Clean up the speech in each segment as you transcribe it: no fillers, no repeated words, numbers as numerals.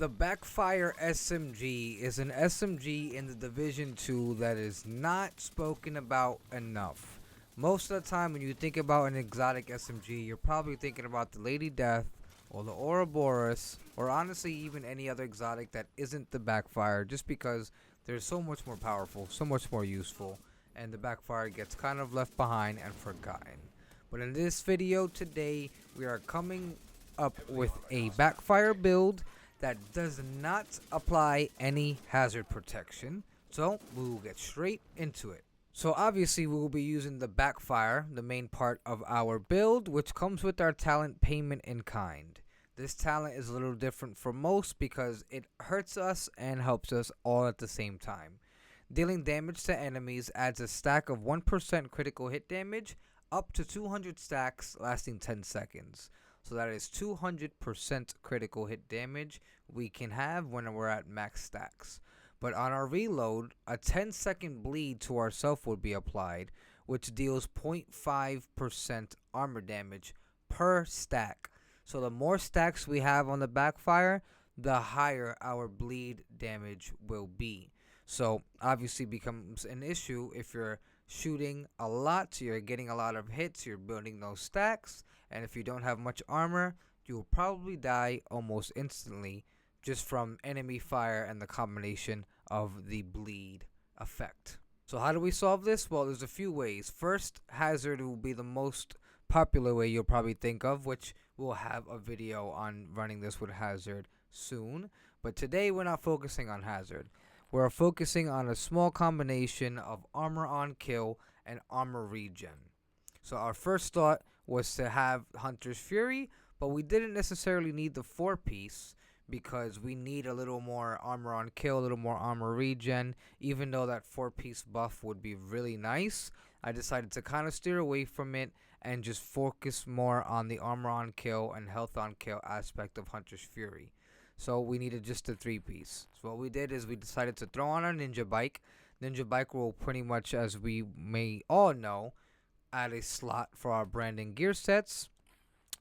The Backfire SMG is an SMG in the Division 2 that is not spoken about enough. Most of the time when you think about an exotic SMG, you're probably thinking about the Lady Death or the Ouroboros, or honestly even any other exotic that isn't the Backfire, just because they're so much more powerful, so much more useful, and the Backfire gets kind of left behind and forgotten. But in this video today, we are coming up with a Backfire build that does not apply any hazard protection, so we will get straight into it. So obviously we will be using the Backfire, the main part of our build, which comes with our talent Payment in Kind. This talent is a little different from most because it hurts us and helps us all at the same time. Dealing damage to enemies adds a stack of 1% critical hit damage up to 200 stacks lasting 10 seconds. So that is 200% critical hit damage we can have when we're at max stacks. But on our reload, a 10-second bleed to ourself would be applied, which deals 0.5% armor damage per stack. So the more stacks we have on the Backfire, the higher our bleed damage will be. So obviously becomes an issue if you're shooting a lot, you're getting a lot of hits, you're building those stacks, and if you don't have much armor, you will probably die almost instantly just from enemy fire and the combination of the bleed effect. So how do we solve this? Well, there's a few ways. First, hazard will be the most popular way you'll probably think of, which we'll have a video on running this with hazard soon. But today we're not focusing on hazard. We're focusing on a small combination of armor on kill and armor regen. So our first thought was to have Hunter's Fury, but we didn't necessarily need the 4-piece because we need a little more armor on kill, a little more armor regen. Even though that 4-piece buff would be really nice, I decided to kind of steer away from it and just focus more on the armor on kill and health on kill aspect of Hunter's Fury. So we needed just a 3-piece. So what we did is we decided to throw on our Ninja Bike. Ninja Bike will pretty much, as we may all know, add a slot for our branding gear sets.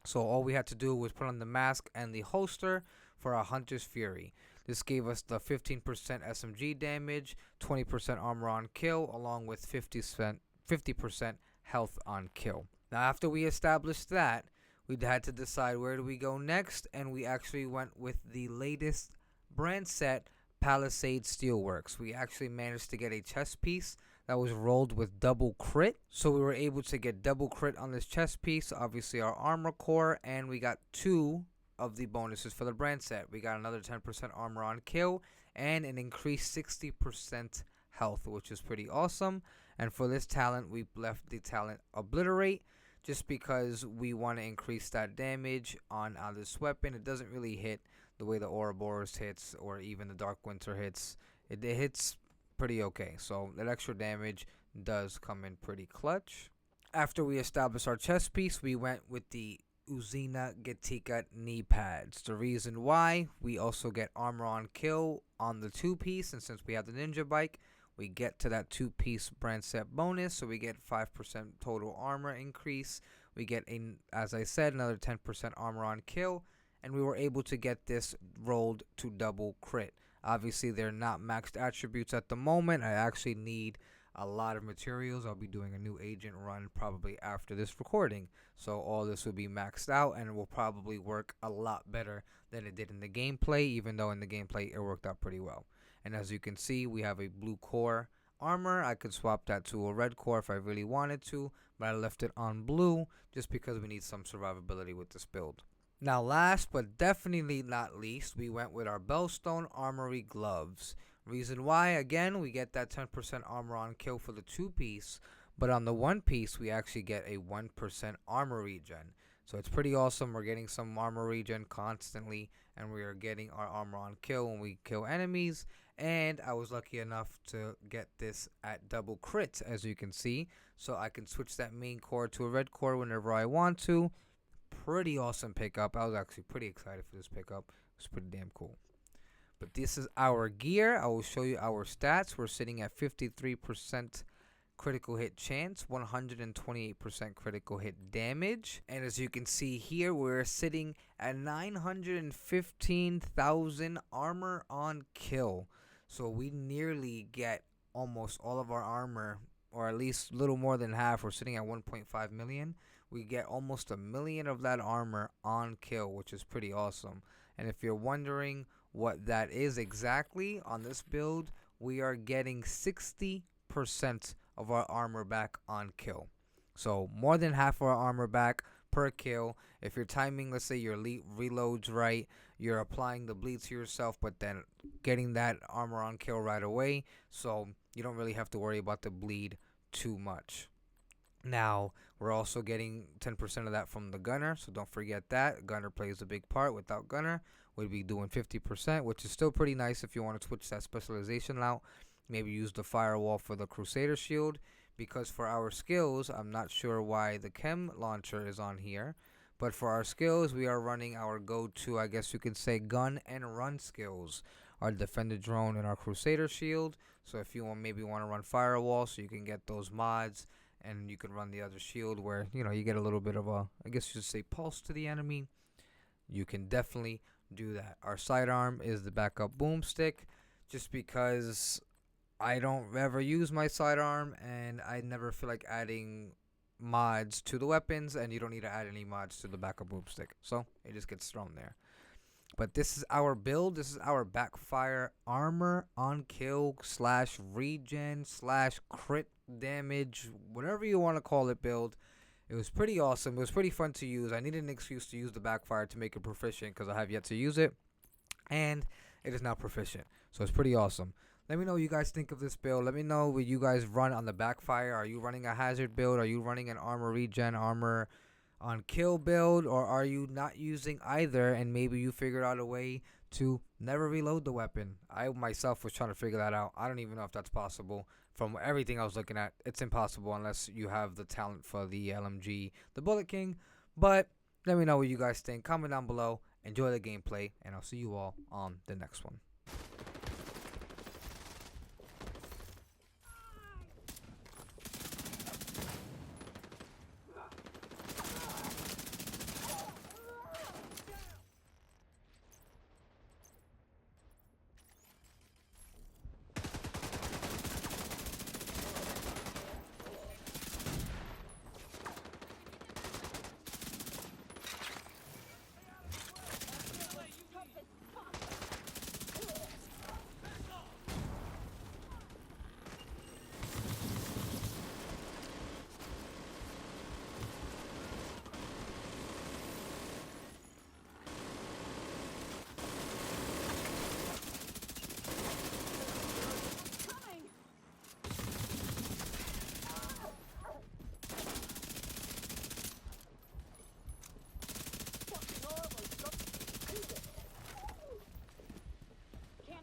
So all we had to do was put on the mask and the holster for our Hunter's Fury. This gave us the 15% SMG damage, 20% armor on kill, along with 50% health on kill. Now after we established that, we had to decide where do we go next, and we actually went with the latest brand set, Palisade Steelworks. We actually managed to get a chest piece that was rolled with double crit, so we were able to get double crit on this chest piece, obviously our armor core, and we got 2 of the bonuses for the brand set. We got another 10% armor on kill and an increased 60% health, which is pretty awesome. And for this talent, we left the talent Obliterate, just because we want to increase that damage on this weapon. It doesn't really hit the way the Ouroboros hits or even the Dark Winter hits. It hits pretty okay, so that extra damage does come in pretty clutch. After we established our chest piece, we went with the Uzina Getika knee pads. The reason why, we also get armor on kill on the 2-piece, and since we have the Ninja Bike, we get to that 2-piece brand set bonus, so we get 5% total armor increase. We get, as I said, another 10% armor on kill, and we were able to get this rolled to double crit. Obviously, they're not maxed attributes at the moment. I actually need a lot of materials. I'll be doing a new agent run probably after this recording, so all this will be maxed out and it will probably work a lot better than it did in the gameplay, even though in the gameplay it worked out pretty well. And as you can see, we have a blue core armor. I could swap that to a red core if I really wanted to, but I left it on blue just because we need some survivability with this build. Now last but definitely not least, we went with our Bellstone Armory gloves. Reason why, again, we get that 10% armor on kill for the 2-piece, but on the 1-piece we actually get a 1% armor regen. So it's pretty awesome. We're getting some armor regen constantly, and we are getting our armor on kill when we kill enemies. And I was lucky enough to get this at double crit, as you can see, so I can switch that main core to a red core whenever I want to. Pretty awesome pickup. I was actually pretty excited for this pickup. It was pretty damn cool. But this is our gear. I will show you our stats. We're sitting at 53% critical hit chance, 128% critical hit damage. And as you can see here, we're sitting at 915,000 armor on kill. So we nearly get almost all of our armor, or at least a little more than half. We're sitting at 1.5 million. We get almost 1 million of that armor on kill, which is pretty awesome. And if you're wondering what that is exactly on this build, we are getting 60% of our armor back on kill. So more than half of our armor back per kill. If you're timing, let's say your elite reloads right, you're applying the bleed to yourself, but then getting that armor on kill right away, so you don't really have to worry about the bleed too much. Now, we're also getting 10% of that from the gunner, so don't forget that. Gunner plays a big part. Without gunner, we'd be doing 50%, which is still pretty nice if you want to switch that specialization out. Maybe use the firewall for the Crusader shield, because for our skills, I'm not sure why the chem launcher is on here, but for our skills, we are running our go-to, I guess you could say, gun and run skills. Our defender drone and our Crusader shield. So if you maybe want to run firewall, so you can get those mods, and you can run the other shield where, you know, you get a little bit of a, I guess you should say, pulse to the enemy. You can definitely do that. Our sidearm is the backup boomstick, just because I don't ever use my sidearm, and I never feel like adding mods to the weapons, and you don't need to add any mods to the backup boomstick, so it just gets thrown there. But this is our build. This is our Backfire armor on kill slash regen slash crit damage, whatever you want to call it, build. It was pretty awesome. It was pretty fun to use. I needed an excuse to use the Backfire to make it proficient, because I have yet to use it, and it is now proficient, so it's pretty awesome. Let me know what you guys think of this build. Let me know what you guys run on the Backfire. Are you running a hazard build? Are you running an armor regen, armor on kill build? Or are you not using either, and maybe you figured out a way to never reload the weapon? I myself was trying to figure that out. I don't even know if that's possible. From everything I was looking at, it's impossible unless you have the talent for the LMG, the Bullet King. But let me know what you guys think. Comment down below. Enjoy the gameplay, and I'll see you all on the next one.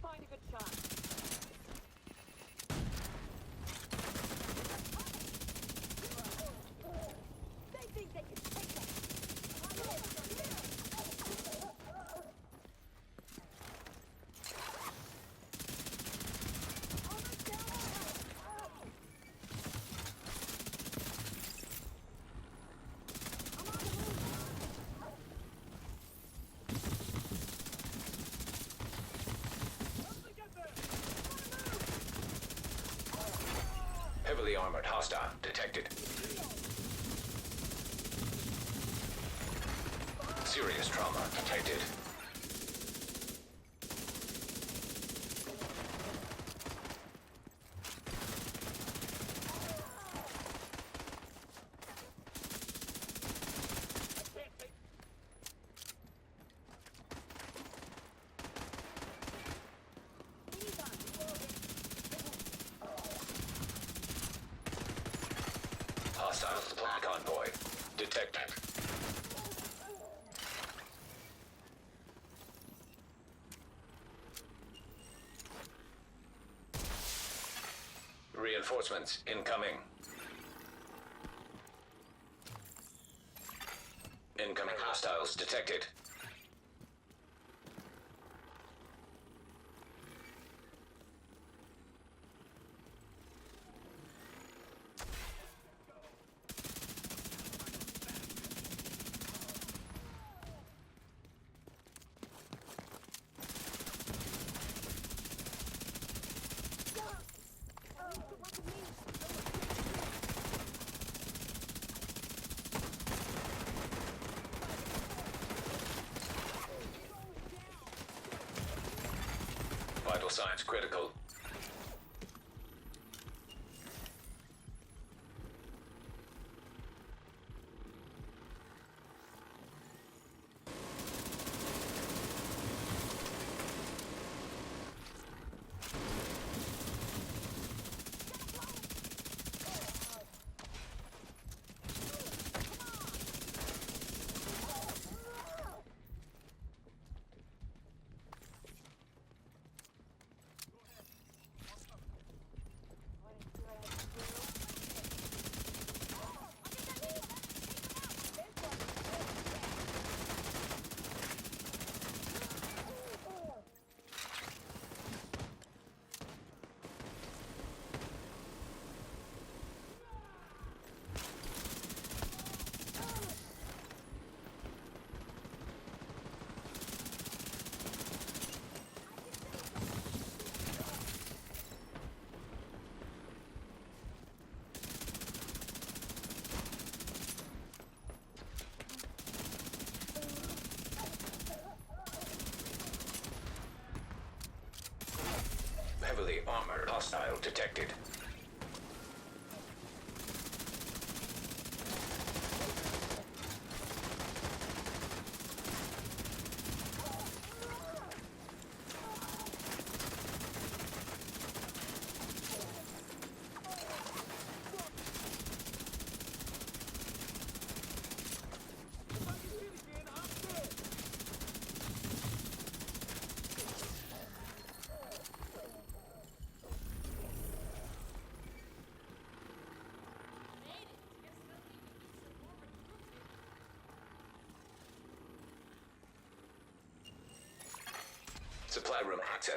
Find a good shot. They think they can take us. Heavily armored hostile detected. Serious trauma detected. Hostile supply convoy detected. Reinforcements incoming. Incoming hostiles detected. Vital signs critical. Heavily armored hostile detected. Supply room access